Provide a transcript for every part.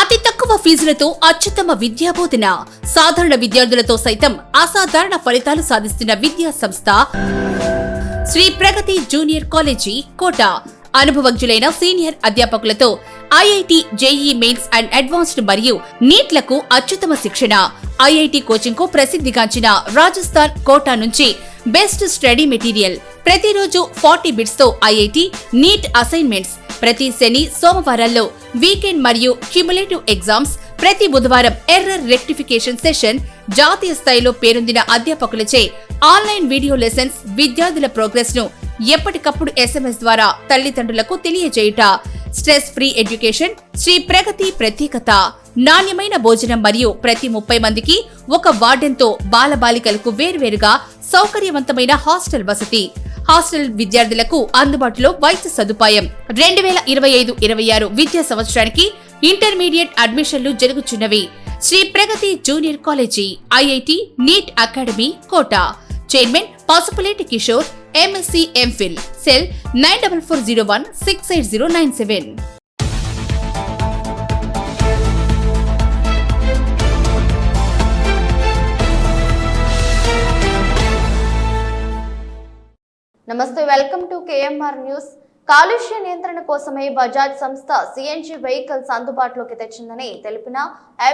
అతి తక్కువ ఫీజులతో అత్యుత్తమ విద్యాబోధన, సాధారణ విద్యార్థులతో సైతం అసాధారణ ఫలితాలు సాధిస్తున్న విద్యా సంస్థ శ్రీ ప్రగతి జూనియర్ కాలేజీ కోట. అనుభవజ్ఞులైన సీనియర్ అధ్యాపకులతో IIT, JEE mains and advanced మరియు నీట్లకు అత్యుత్తమ శిక్షణ. ఐఐటి కోచింగ్ కు ప్రసిద్ధిగాంచిన రాజస్థాన్ కోటా నుంచి బెస్ట్ స్టడీ మెటీరియల్. ప్రతిరోజు 40 బిట్స్ తో ఐఐటి, నీట్ అసైన్మెంట్స్. ప్రతి శని, సోమవారాల్లో వీకెండ్ మరియు క్యుములేటివ్ ఎగ్జామ్స్. ప్రతి బుధవారం ఎర్రర్ రెక్టిఫికేషన్ సెషన్. జాతీయ స్థాయిలో పేరొందిన అధ్యాపకులచే ఆన్లైన్ వీడియో లెసన్స్. విద్యార్థుల ప్రోగ్రెస్ ను ఎప్పటికప్పుడు SMS ద్వారా తల్లిదండ్రులకు తెలియజేయుట. స్ట్రెస్ ఫ్రీ ఎడ్యుకేషన్ శ్రీ ప్రగతి ప్రత్యేకత. నాణ్యమైన భోజనం మరియు ప్రతి 30 మందికి ఒక వార్డెన్తో బాలబాలికలకు వేర్వేరుగా సౌకర్యవంతమైన హాస్టల్ వసతి. హాస్టల్ విద్యార్థులకు అందుబాటులో వైద్య సదుపాయం. 2025-26 విద్యా సంవత్సరానికి ఇంటర్మీడియట్ అడ్మిషన్లు జరుగుచున్నవి. Shri Pragati junior college, IIT, NEET academy Kota. Chairman Pasupuleti Kishore, MSc MPhil. Cell 9440168097. నమస్తే, వెల్కమ్ టు KMR న్యూస్. కాలుష్య నియంత్రణ కోసమే బజాజ్ సంస్థ సిఎన్జి వెహికల్స్ అందుబాటులోకి తెచ్చిందని తెలిపిన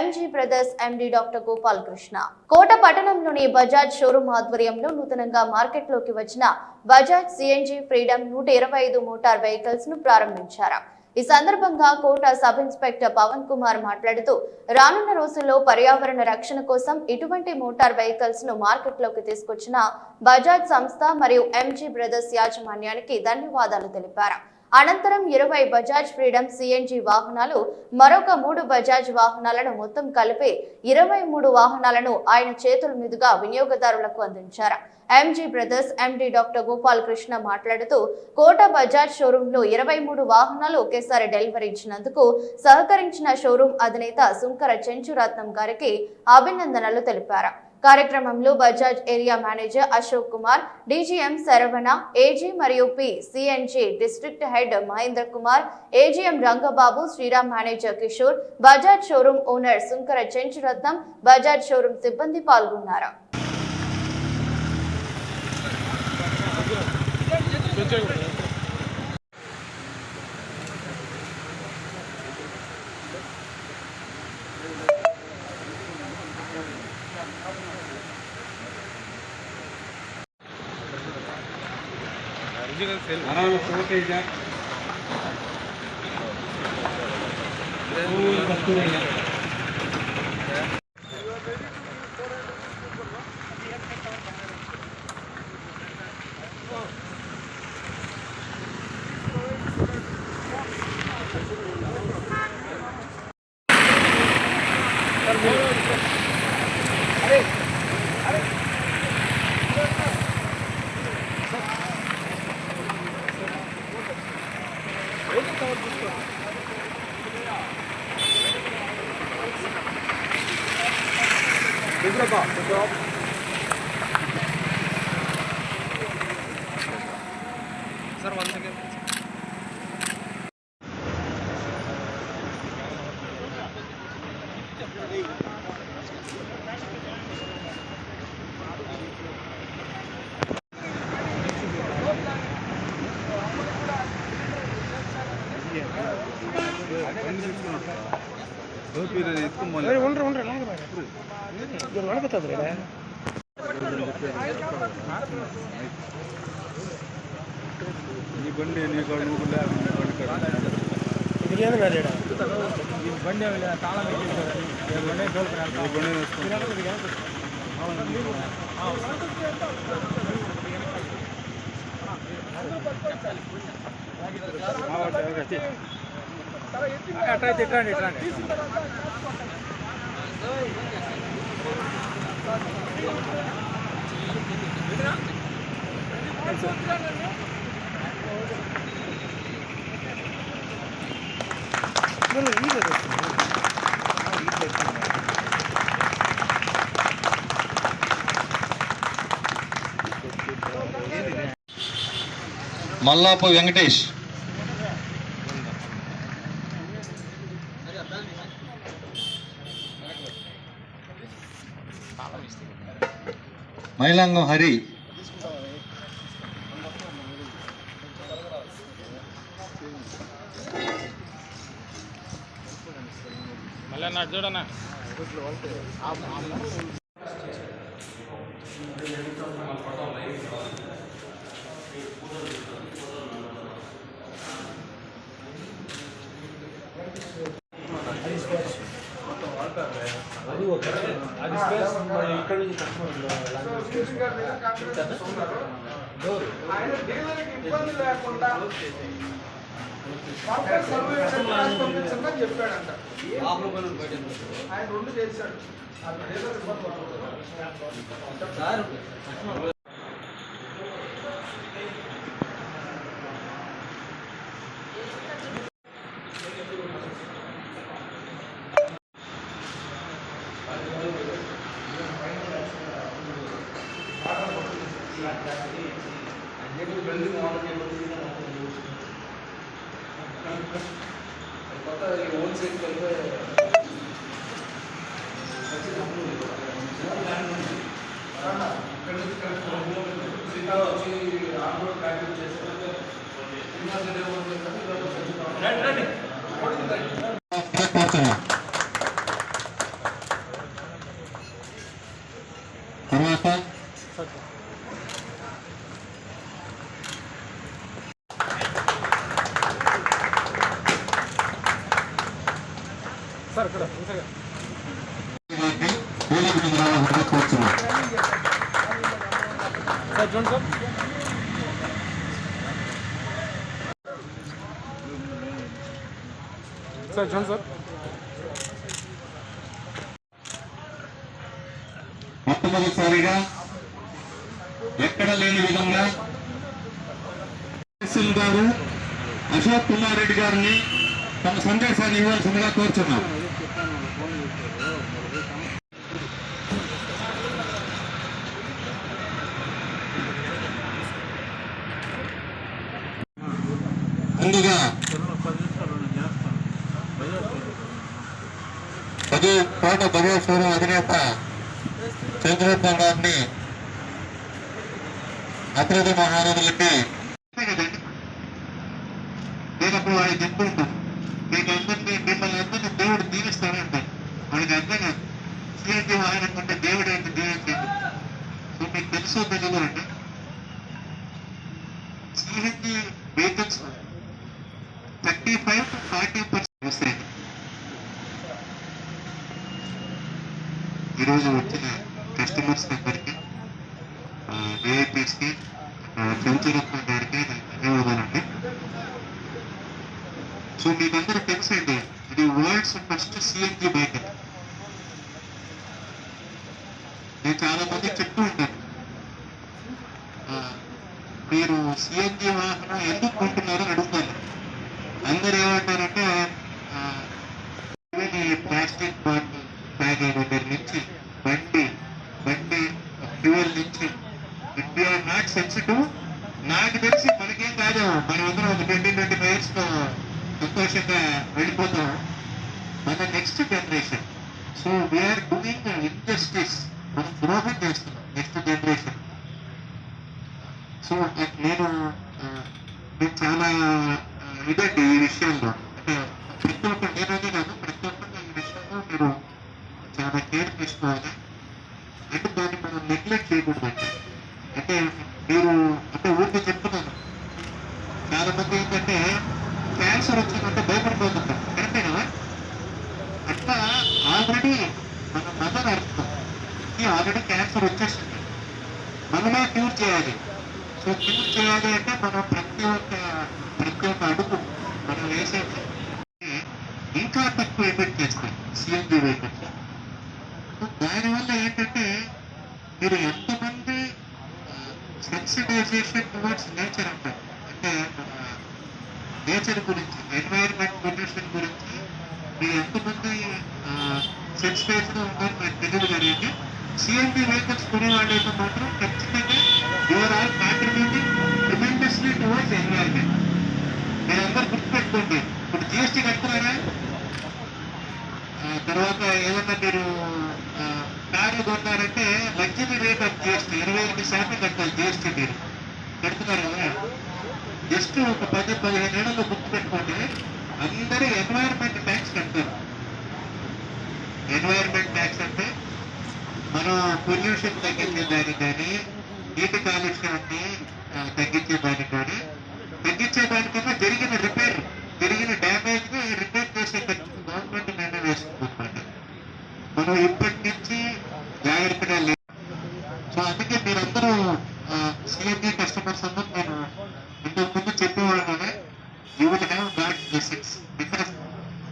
MG brothers MD doctor Gopal Krishna. Kota పట్టణంలోని బజాజ్ షోరూమ్ ఆధ్వర్యంలో నూతనంగా మార్కెట్లోకి వచ్చిన Bajaj CNG Freedom 125 motor vehicles ను ప్రారంభించారు. ఈ సందర్భంగా కోట సబ్ ఇన్స్పెక్టర్ పవన్ కుమార్ మాట్లాడుతూ, రానున్న రోజుల్లో పర్యావరణ రక్షణ కోసం ఇటువంటి మోటార్ వెహికల్స్ ను మార్కెట్లోకి తీసుకొచ్చిన బజాజ్ సంస్థ మరియు MG బ్రదర్స్ యాజమాన్యానికి ధన్యవాదాలు తెలిపారు. అనంతరం 20 బజాజ్ ఫ్రీడమ్ సిఎన్జి వాహనాలు, మరొక 3 బజాజ్ వాహనాలను మొత్తం కలిపి 23 వాహనాలను ఆయన చేతుల మీదుగా వినియోగదారులకు అందించారు. MG brothers MD doctor Gopal Krishna మాట్లాడుతూ, కోట బజాజ్ షోరూమ్ లో 23 వాహనాలు ఒకేసారి డెలివరీ ఇచ్చినందుకు సహకరించిన షోరూమ్ అధినేత సుంకర చెంచురత్నం గారికి అభినందనలు తెలిపారు. కార్యక్రమంలో Bajaj area manager Ashok Kumar, DGM Saravana, AG మరియు CNG district head Mahendra Kumar, AGM Rangababu, Sriram manager Kishore, Bajaj showroom owner Sunkara Chenchuratnam, Bajaj showroom సిబ్బంది పాల్గొన్నారు. Sir, once again. బండి మల్లాపు వెంకటేష్, మైలాంగం హరి, మళ్ళీ చూడన్నా అది స్పేస్ ఇక్కడ నుంచి కస్టమర్ ఆయన డీలర్కి ఇబ్బంది లేకుండా పంపించమని చెప్పాడంట. ఆయన రెండు చేశాడు. ఆ డీలర్ ఇబ్బంది పడుతుంది. తర్వాత సార్ ఇక్కడ కూర్చున్నాం. సార్ చూడండి సార్ సార్ చూడండి సార్ మొట్టమొదటిసారిగా ఎక్కడ లేని విధంగా తహసీల్ గారు అశోక్ కుమార్ రెడ్డి గారిని తమ సందేశాన్ని ఇవ్వాల్సిందిగా కోరుచున్నాం. ముందుగా కోట భగవేశ్వరం అధినేత చంద్రబాబు గారిని అతిథి మహారాజులకి లేనప్పుడు వాడికి చెప్పు ఉంటుంది. మీకు అందరినీ మిమ్మల్ని అందరినీ దేవుడు దీవిస్తాడంటే వాడికి అర్థం కాదు. సిఎన్జి వాహనం అంటే దేవుడు ఏంటి దీవించండి. సో మీకు తెలుసో తెలియదు అంటే సిఎన్జి వెహికల్స్ 35 to 40% వస్తాయి. ఈరోజు వచ్చిన కస్టమర్స్ దగ్గరికి విఐపీస్కి చంద్రరత్నం గారికి ధన్యవాదాలండి. సో మీకందరూ తెలుసండి, ఇది వరల్డ్స్ ఫస్ట్ సిఎన్జి బైక్. నేను చాలా మంది చెప్తూ ఉంటాను, మీరు సిఎన్జి వాహనం ఎందుకు కొంటున్నారో అడుగుతాను. అందరు ఏమంటారంటే ప్లాస్టిక్ బాటిల్ ప్యాకేజ్ దగ్గర నుంచి బండి ఫ్యూయల్ నుంచి if you are not sensitive, నాకు తెలిసి మనకేం కాదు, మనమందరం ఒక 20-25 years సంతోషంగా వెళ్ళిపోతాం. మన next generation, so we are doing injustice, మనం ద్రోహం చేస్తున్నాం నెక్స్ట్ జనరేషన్. సో నేను చాలా ఇదండి ఈ విషయంలో, అంటే ప్రతి ఒక్క నేననే కాదు, ప్రతి ఒక్కరు ఈ విషయంలో మీరు చాలా కేర్ తీసుకోవాలి. అంటే దాన్ని మనం నెగ్లెక్ట్ చేయకూడదండి. అంటే మీరు అంటే ఊరికి చెప్తున్నాను, చాలా మంది ఏంటంటే క్యాన్సర్ వచ్చిందంటే భయపడిపోతుంటాం, కరెక్టే కదా. అట్లా ఆల్రెడీ మన మదర్ అర్థంకి ఆల్రెడీ క్యాన్సర్ వచ్చేసింది, మనమే క్యూర్ చేయాలి. సో క్యూర్ చేయాలి అంటే మనం ప్రతి ఒక్క అడుగు మనం వేసే ఇంకా తక్కువ ఎఫెక్ట్ చేస్తాయి సిఎన్జి వెహికల్స్. దానివల్ల ఏంటంటే మీరు ఎంతమంది సెన్సిటైజేషన్ టువర్డ్స్ నేచర్ అంటారు, అంటే నేచర్ గురించి, ఎన్వైరన్మెంట్ పొల్యూషన్ గురించి మీరు ఎంతమంది సెన్సిటైజ్గా ఉన్నారో నాకు తెలియదు. కానీ సిఎన్జి వెహికల్స్ కొనే వాళ్ళైతే మాత్రం ఖచ్చితంగా you are all contributing tremendously towards environment. మీరందరూ గుర్తుపెట్టుకోండి, ఇప్పుడు జిఎస్టీ కడుతున్నారా, తర్వాత ఏదన్నా మీరు కార్లు కొన్నారంటే లగ్జరీ రేట్ ఆఫ్ జిఎస్టీ 21% కట్టాలి. జిఎస్టీ మీరు కడుతున్నారు కదా. జస్ట్ ఒక 10-15 ఏళ్ళలో గుర్తు పెట్టుకుంటే అందరూ ఎన్వైరన్మెంట్ ట్యాక్స్ కడతారు. ఎన్వైరన్మెంట్ ట్యాక్స్ అంటే మనం పొల్యూషన్ తగ్గించేదానికి కానీ, నీటి కాలుష్యాన్ని తగ్గించేదానికి కానీ, తగ్గించేదానికన్నా జరిగిన రిపేర్, జరిగిన డ్యామేజ్ ని రిపేర్ చేసే ఖర్చు గవర్నమెంట్ మీద వేసుకుంటుందండి. మనం ఇప్పటి నుంచి జాగ్రత్తగా లేదు. సో అందుకే మీరందరూ సిఎన్జి కస్టమర్స్ అందరూ నేను ఇంతకుముందు చెప్పేవాళ్ళనే you will have bad blessings. Because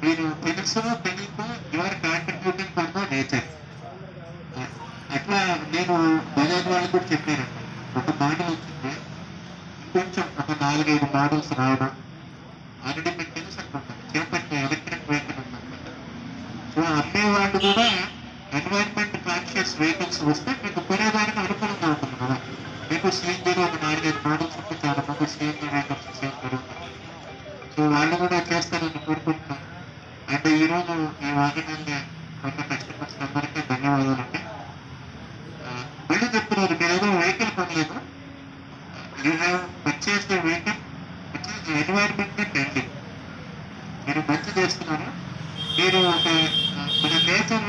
మీరు తెలుసు తెలియదు you are contributing for the nature. అట్లా నేను బజాజ్ వాళ్ళకి కూడా చెప్పానండి. ఒక మోడల్ వచ్చింది, కొంచెం ఒక 4-5 మోడల్స్ రావడం ఆల్రెడీ మీకు తెలుసు అనుకుంటాను. చేపట్టిన ఎలక్ట్రిక్ వెహికల్ ఉందన్నమాట. సో అమ్మే వాళ్ళు కూడా ఎన్వైరన్మెంట్ కాన్షియస్ వెహికల్స్ వస్తే మీకు కొనేదానికి అనుకూలంగా ఉంటుంది కదా. మీకు సిఎన్జీలో ఒక 4-5 మోడల్స్ ఉంటే చాలా మంది సిఎన్జీ వెహికల్స్ సేల్ జరుగుతుంది. సో వాళ్ళు కూడా చేస్తారని కోరుకుంటున్నాను. అండ్ ఈరోజు ఈ వాహనాన్ని ఉన్న కస్టమర్స్ అందరికీ ధన్యవాదాలండి. మళ్ళీ చెప్తున్నారు, మీరు ఏదో వెహికల్ కొనలేదు, you have purchase the vehicle which is environment friendly. మీరు మంచి చేస్తున్నారు. మీరు ఒక మన నేచర్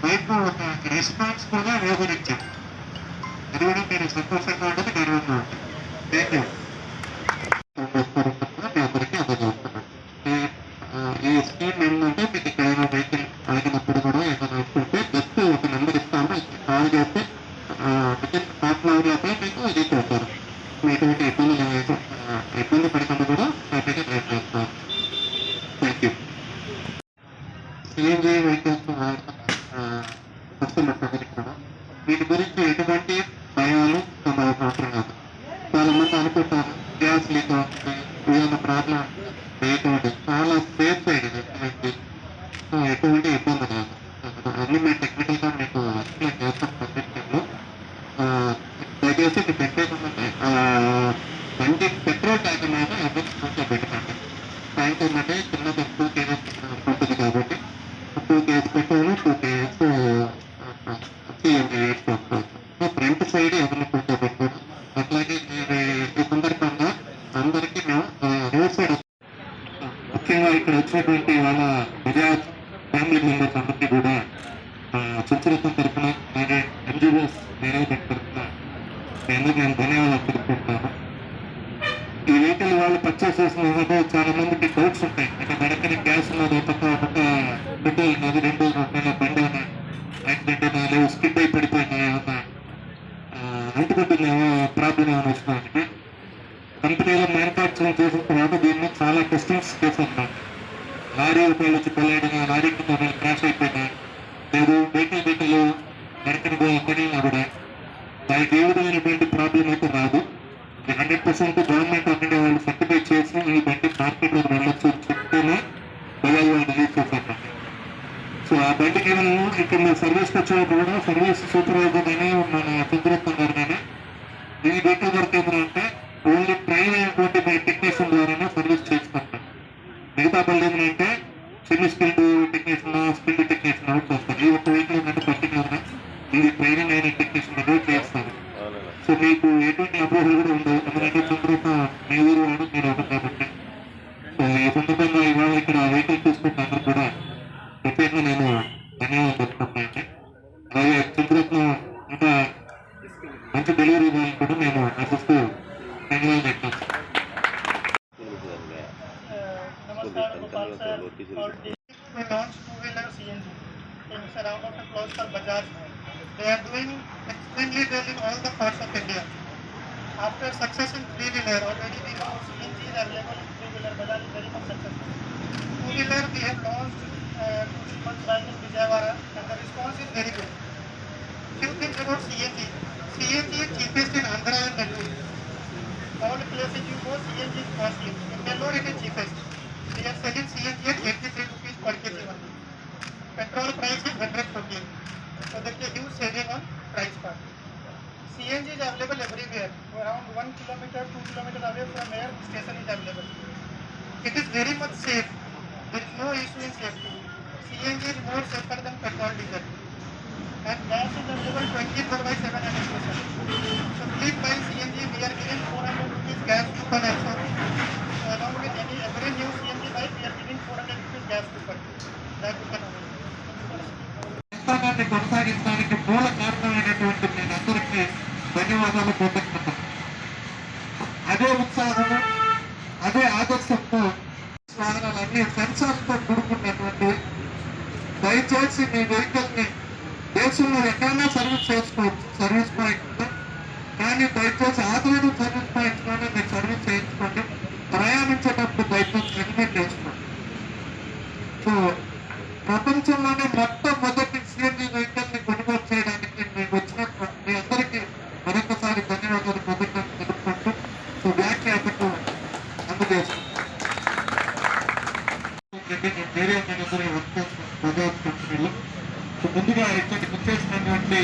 వైపు ఒక రెస్పాన్స్ కూడా వ్యవహరించారు. అది కూడా మీరు సంతోషంగా ఉండదు, గర్వంగా ఉంటుంది. Thank you. మీ అందరికీ అందజేస్తున్నాను. ఈ స్కీమ్ ఏంటంటే మీకు ఎక్కడైనా వెహికల్ ఆగినప్పుడు కూడా ఏమైనా అనుకుంటే జస్ట్ ఒక నెంబర్ ఇస్తాము, కాల్ చేస్తే హాఫ్ అన్ అవర్లో మీకు ఇది చేస్తారు. మీకు ఇబ్బంది పడకుండా కూడా హ్యాపీగా డ్రైవ్ చేస్తారు. Thank you. CNG vehicles customers అందరికీ కూడా వీటి గురించి ఎటువంటి భయాలు అవసరం లేదు. చాలా మంది అనుకుంటారు గ్యాస్ లీక్ అవుతుంది, ఏదైనా ప్రాబ్లం లేకుండా చాలా సేఫ్ సైడ్ ఇది. ఎటువంటి ఇబ్బంది లేదు. అన్ని మేము టెక్నికల్గా మీకు ఎక్స్ప్లెయిన్ చేస్తాం కంపెనీలో. దయచేసి మీకు పెట్టేదంటే బండి పెట్రోల్ ట్యాంక్ మీద ఎవరికి చూసే పెట్టండి. ట్యాంక్ ఏంటంటే చిన్నది 2 kgs ఉంటుంది కాబట్టి 2 kgs పెట్రోల్ 2 kgs సిఎన్జి వేసుకోవచ్చు. ఫ్రంట్ సైడ్ ఎవరిని కూర్చోబెట్టారు. అట్లాగే ఈ సందర్భంగా అందరికీ మేము రోడ్ సైడ్ ముఖ్యంగా ఇక్కడ వచ్చినటువంటి వాళ్ళ బజాజ్ ఫ్యామిలీ మెంబర్స్ అందరికీ కూడా సుచరితం తరఫున అలాగే ఎన్జిఓస్ మేనేజ్మెంట్ తరఫున నేను ధన్యవాదాలు తెలుపుకుంటాను. ఈ వెహికల్ వాళ్ళు పర్చేస్ చేసిన చాలా మందికి డౌట్స్ ఉంటాయి. ఇక వెనకని గ్యాస్ ఉన్నది, పక్క పెట్రోల్ ఉన్నది, 2 రూపాయల బండి అయినా యాక్సిడెంట్ అయినా లేవు, స్కిడ్ అయి పడిపోయినా ఏమన్నా అంటుకుంటున్న ప్రాబ్లం ఏమైనా వస్తుంది. కంపెనీలో మ్యానుఫ్యాక్చరింగ్ చేసిన తర్వాత దీన్ని చాలా టెస్టింగ్స్ చేస్తున్నాం. లారీ ఒకవేళ వచ్చి కొల్లాడినా, లారీ కింద క్రాష్ అయిపోయినా, లేదు వెహికల్ వెనకని పడినా కూడా దానికి ఏ విధమైనటువంటి ప్రాబ్లం అయితే రాదు. 100% గవర్నమెంట్ అన్ని వాళ్ళు సర్టిఫై చేసి ఈ బండి మార్కెట్లో వెళ్ళొచ్చు చెప్తేనే బజాజ్ వాళ్ళు రిలీజ్ చేశారు. సో ఆ బండికి మనం ఇక్కడ మీరు సర్వీస్కి వచ్చినప్పుడు కూడా సర్వీస్ సూపర్వైజర్ అని మన సుందరత్వం గారు కానీ ఈ వెహికల్ వరకు ఏమంటే ఓన్లీ ట్రైన్ అయినటువంటి టెక్నీషియన్ ద్వారానే సర్వీస్ చేసుకుంటాం. మిగతా బండి ఏమంటే semi skilled technician, skilled technician out చేస్తారు. ఈ ఒక్క వెహికల్ ఏంటంటే పర్టికులర్గా ఇది ట్రైనింగ్ అయిన టెక్నీషియన్ అనేది చేస్తారు. సో మీకు ఎటువంటి అపోహలు కూడా ఉండవు. ఎందుకంటే చంద్రత మీ ఊరు వాడు మీరు ఒకటి కాబట్టి. సో ఈ సందర్భంగా ఇవాళ ఇక్కడ వెహికల్ చూసుకుంటే అందరూ కూడా ప్రత్యేకంగా నేను ధన్యవాదాలు చెప్పుకుంటున్నానండి. అలాగే చంద్రత్నం ఇంకా మంచి డెలివరీ ఇవ్వాలని కూడా నేను ఆశిస్తూ ధన్యవాదాలు చెప్తాను. We launched two-wheeler CNG in surround of a close for Bajaj. They are doing extremely well in all the parts of India. After success in three-wheeler, already we know CNG is available in three-wheeler. Bajaj is very much successful. Two-wheeler we have launched 2-3 months back in Vijayawada and the response is very good. Few things about CNG. CNG is cheapest in Andhra and Nellore. All places you go, CNG is costly. In Nellore it is cheapest. We are selling CNG at 83 rupees per kg only. Petrol price is 114. So there is a huge saving on price part. CNG is available everywhere. Around 1 kilometer, 2 kilometer away from here, station is available. It is very much safe. There is no issue in safety. CNG is more safer than petrol diesel. and gas is available 24/7 at the station. So please buy CNG. We are giving 400 rupees gas coupon also. So along with every new CNG bike, we are giving 400 rupees gas coupon. That you can avail. ప్రస్థానాన్ని కొనసాగించడానికి మూల కారణమైనటువంటి నేను అందరికీ ధన్యవాదాలు పొందుతున్నాను. అదే ఉత్సాహము, అదే ఆదర్శంతో వాహనాలన్నీ సెన్సార్తో కూడుకున్నటువంటి. దయచేసి మీ వెహికల్ని దేశంలో ఎక్కడైనా సర్వీస్ చేసుకోవచ్చు సర్వీస్ పాయింట్తో, కానీ దయచేసి ఆధునిక సర్వీస్ పాయింట్స్లోనే మీరు సర్వీస్ చేయించుకోండి. ప్రయాణించేటప్పుడు దయచేసి హెల్మెట్ వేసుకోండి. సో ప్రపంచంలోనే మొట్టమొదటి సిఎన్జి వెహికల్ని కొనుగోలు చేయడానికి మీకు వచ్చిన మీ అందరికీ మరొకసారి ధన్యవాదాలు తెలుపుకుంటూ సో వ్యాఖ్యాతకు అందజేస్తున్నాను. వేరే మేనేజర్ వర్క్ చేస్తున్న బజాజ్ కంపెనీలో సో ముందుగా ఇక్కడికి వచ్చేసినటువంటి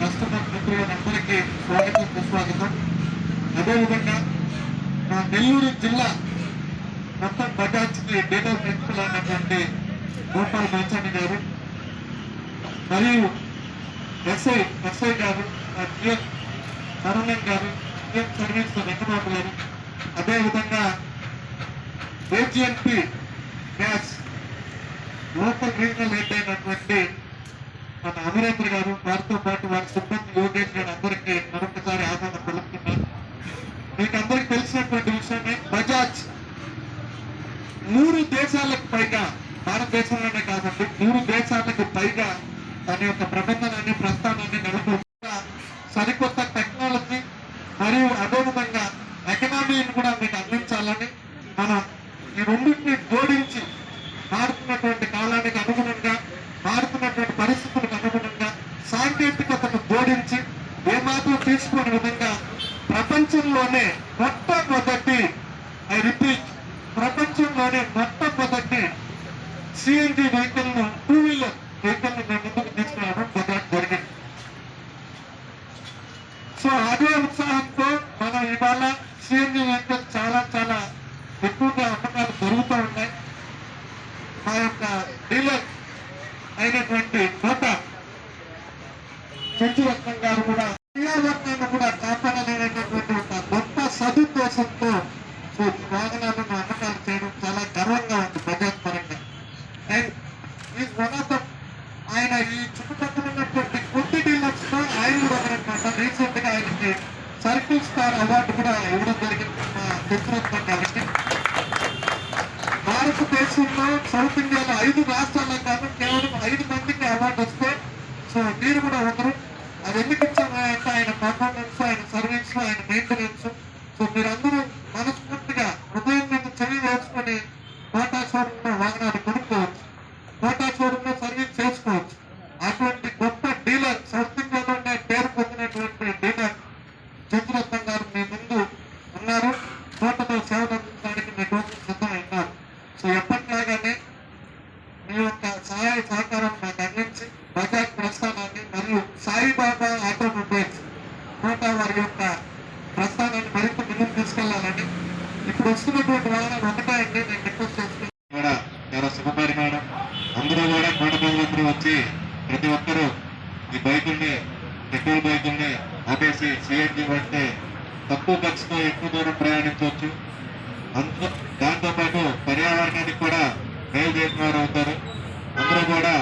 కస్టమర్ మిత్రులందరికీ స్వాగతం సుస్వాగతం. అదేవిధంగా మా నెల్లూరు జిల్లా మొత్తం బజాజ్కి డీలర్ ప్రిన్సిపల్ అయినటువంటి గోపాల్ మాచాని గారు మరియు ఎస్ఐ గారు, జిఎం సరళన్ గారు, జిఎం సర్వీస్ వెంకటబాబు గారు, అదేవిధంగా ఏజిఎన్పి గ్యాస్ లోకల్ రీజనల్ హెడ్ అయినటువంటి మన అమరేంద్ర గారు, వారితో పాటు వారి సిబ్బంది యోగేష్ గారు అందరికీ మరొకసారి ఆహ్వానం తెలుపుతున్నారు. మీకు అందరికి తెలిసినటువంటి విషయమే, బజాజ్ 3 దేశాలకు పైగా, భారతదేశంలోనే కాదండి 3 దేశాలకు పైగా తన యొక్క ప్రబంధనాన్ని ప్రస్థానాన్ని నెలకొల్పుతా సరికొత్త టెక్నాలజీ మరియు అదేవిధంగా ఎకనామీని కూడా మీకు అందించాలని మనం ఈ రెండింటిని జోడించి మారుతున్నటువంటి కాలానికి అనుగుణంగా, మారుతున్నటువంటి పరిస్థితులకు అనుగుణంగా సాంకేతికతను జోడించి ఏమాత్రం తీసుకునే విధంగా ప్రపంచంలోనే మొట్టమొదటి, ఐ రిపీట్, ప్రపంచంలోనే మొట్టమొదటి సిఎన్జి వెహికల్ను, 2 వీలర్ వెహికల్ని మేము ముందుకు తీసుకురావడం జరిగింది. సో అదే ఉత్సాహంతో మనం ఇవాళ సిఎన్జి వెహికల్ చాలా చాలా ఎక్కువగా అమ్మకాలు జరుగుతూ ఉన్నాయి. మా యొక్క డీలర్ అయినటువంటి కోట చెంచురత్నం గారు కూడా పర్యావరణాన్ని కూడా కాపాడాలనేటటువంటి ఒక గొప్ప సదుద్దేశంతో సో ఈ వాహనాలను అమ్మకాలు చేయడం చాలా గర్వంగా ఉంది బజాజ్ పరంగా. And is one of the, ఆయన ఈ చుట్టుపక్కల ఉన్నటువంటి కొద్ది డీలర్స్ తో ఆయన కూడా ఒకరన్నమాట. రీసెంట్ గా ఆయనకి సర్కిల్ స్టార్ అవార్డు కూడా ఇవ్వడం జరిగింది మా చెంచురత్నం గారికి. భారతదేశంలో సౌత్ ఇండియాలో 5 రాష్ట్రాల్లో కాదు కేవలం 5 మందికి అవార్డు వస్తే సో మీరు కూడా ఒకరు. అది ఎందుకు ఇచ్చామంటే ఆయన పర్ఫార్మెన్స్, ఆయన సర్వీస్, ఆయన మెయింటెనెన్స్. సో మీరందరూ మనస్ఫూర్తిగా హృదయం మీద చెవి వేసుకొని కోటా షోరూమ్ లో వాహనాలు కొనుక్కోవచ్చు, కోటా షోరూమ్ లో సర్వీస్ చేసుకోవచ్చు. అటువంటి గొప్ప డీలర్, సౌత్ ఇండియాలోనే పేరు పొందినటువంటి డీలర్ చెంచురత్నం గారు మీ ముందు ఉన్నారు. కోటలో సేవలు అందించడానికి మీ కోసం సిద్ధమై ఉన్నారు. సో ఎప్పటిలాగానే మీ యొక్క సహాయ సహకారం మాకు అందించి బజాజ్ ప్రస్థానాన్ని మరియు సాయిబాబా ఆటోమొబైల్స్ కోట వారి యొక్క ప్రస్థానాన్ని మరింత ముందుకు తీసుకెళ్లాలని ఇప్పుడు వస్తున్నటువంటి వాహనాలు ఒకటే అండి. నేను రిక్వెస్ట్ చేస్తున్నాను కూడా చాలా శుభపరిమాణం. అందరూ కూడా కోట ప్రజలందరూ వచ్చి ప్రతి ఒక్కరూ ఈ బైకుల్ని, పెట్రోల్ బైకుల్ని ఆపేసి సిఎన్జి పడితే తక్కువ ఖర్చుతో ఎక్కువ దూరం ప్రయాణించవచ్చు. దాంతోపాటు పర్యావరణానికి కూడా మేలు చేసిన వారు అవుతారు. అందరూ కూడా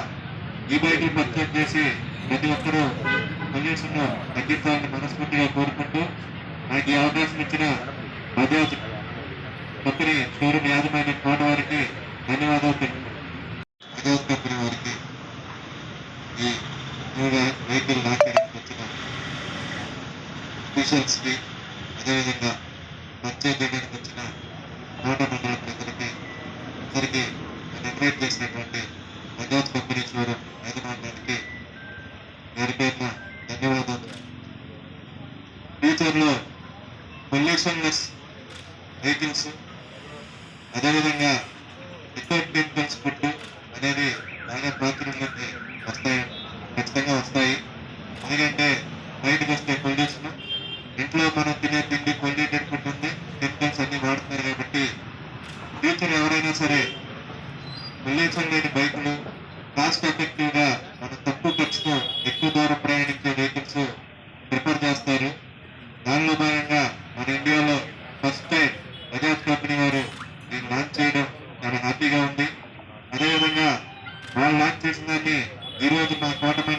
ఈ బైకులు పర్చేజ్ చేసి ప్రతి ఒక్కరూ పొల్యూషన్ తగ్గించాలని మనస్ఫూర్తిగా కోరుకుంటూ నాకు ఈ అవకాశం ఇచ్చిన బజాజ్ కంపెనీ షోరూమ్ యాజమాన్య కోట వారికి ధన్యవాదాలు తెలుపుకుంటున్నాను. బజాజ్ కంపెనీ వారికి ఈ వెహికల్ లాంచడానికి వచ్చిన అఫీషియల్స్ కి, అదేవిధంగా పర్చేజ్ చేయడానికి వచ్చిన కోట మండల ప్రజలకి అందరికీ ఇన్వైట్ చేసినటువంటి బజాజ్ కంపెనీ షోరూమ్ యాజమాన్యానికి పేరు పేరున ధన్యవాదాలు. ఫ్యూచర్లో పొల్యూషన్ లెస్ వెహికల్స్, అదేవిధంగా వితౌట్ కెమికల్స్ ఫుడ్ అనేది బాగా ప్రాచుర్యంలోకి వస్తాయి, ఖచ్చితంగా వస్తాయి. ఎందుకంటే బయటకు వస్తే పొల్యూషన్, ఇంట్లో మనం తినే తిండి పొల్యూటెడ్ ఫుడ్ ఉంది, కెమికల్స్ అన్ని వాడుతున్నారు. కాబట్టి ఫ్యూచర్ ఎవరైనా సరే పొల్యూషన్ లేని బైకులు, కాస్ట్ ఎఫెక్టివ్గా మన తక్కువ ఖర్చుతో ఎక్కువ దూరం ప్రయాణించే వెహికల్స్ ప్రిఫర్ చేస్తారు. దానిలో భాగంగా మన ఇండియాలో ఫస్ట్ టైం బజాజ్ కంపెనీ వారు దీన్ని లాంచ్ చేయడం చాలా హ్యాపీగా ఉంది. అదేవిధంగా వాళ్ళు లాంచ్ చేసిన దాన్ని ఈరోజు మా కోటమంది